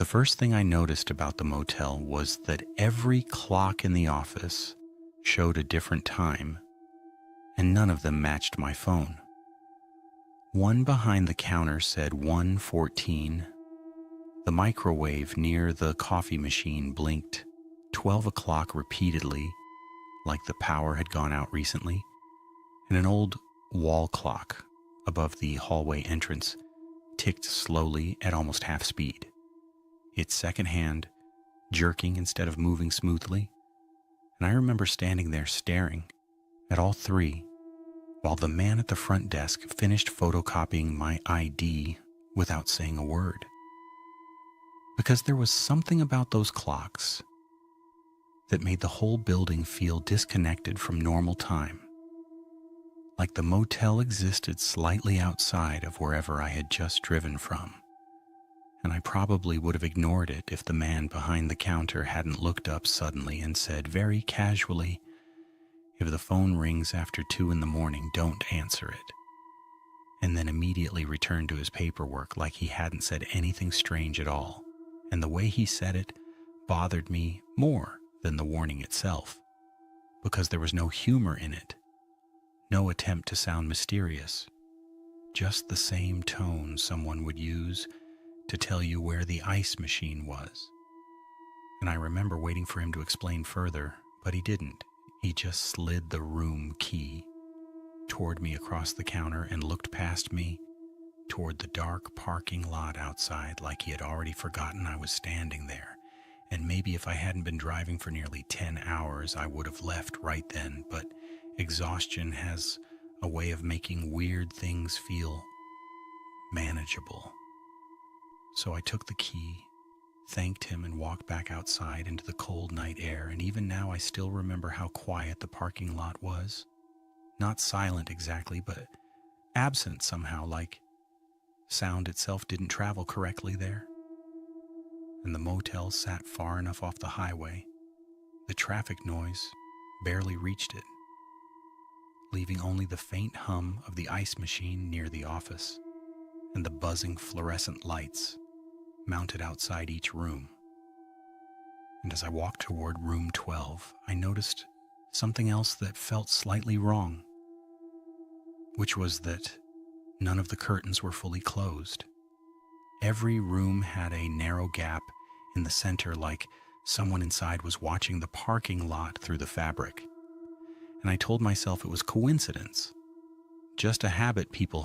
The first thing I noticed about the motel was that every clock in the office showed a different time, and none of them matched my phone. One behind the counter said 1:14. The microwave near the coffee machine blinked 12 o'clock repeatedly, like the power had gone out recently, and an old wall clock above the hallway entrance ticked slowly at almost half speed, its second hand jerking instead of moving smoothly. And I remember standing there staring at all three while the man at the front desk finished photocopying my ID without saying a word. Because there was something about those clocks that made the whole building feel disconnected from normal time, like the motel existed slightly outside of wherever I had just driven from. And I probably would have ignored it if the man behind the counter hadn't looked up suddenly and said very casually, "If the phone rings after 2 a.m, don't answer it," and then immediately returned to his paperwork like he hadn't said anything strange at all. And the way he said it bothered me more than the warning itself, because there was no humor in it, no attempt to sound mysterious, just the same tone someone would use to tell you where the ice machine was. And I remember waiting for him to explain further, but he didn't. He just slid the room key toward me across the counter and looked past me toward the dark parking lot outside like he had already forgotten I was standing there. And maybe if I hadn't been driving for nearly 10 hours, I would have left right then, but exhaustion has a way of making weird things feel manageable. So I took the key, thanked him, and walked back outside into the cold night air. And even now I still remember how quiet the parking lot was. Not silent exactly, but absent somehow, like sound itself didn't travel correctly there. And the motel sat far enough off the highway, the traffic noise barely reached it, leaving only the faint hum of the ice machine near the office and the buzzing fluorescent lights mounted outside each room. And as I walked toward room 12, I noticed something else that felt slightly wrong, which was that none of the curtains were fully closed. Every room had a narrow gap in the center, like someone inside was watching the parking lot through the fabric. And I told myself it was coincidence, just a habit people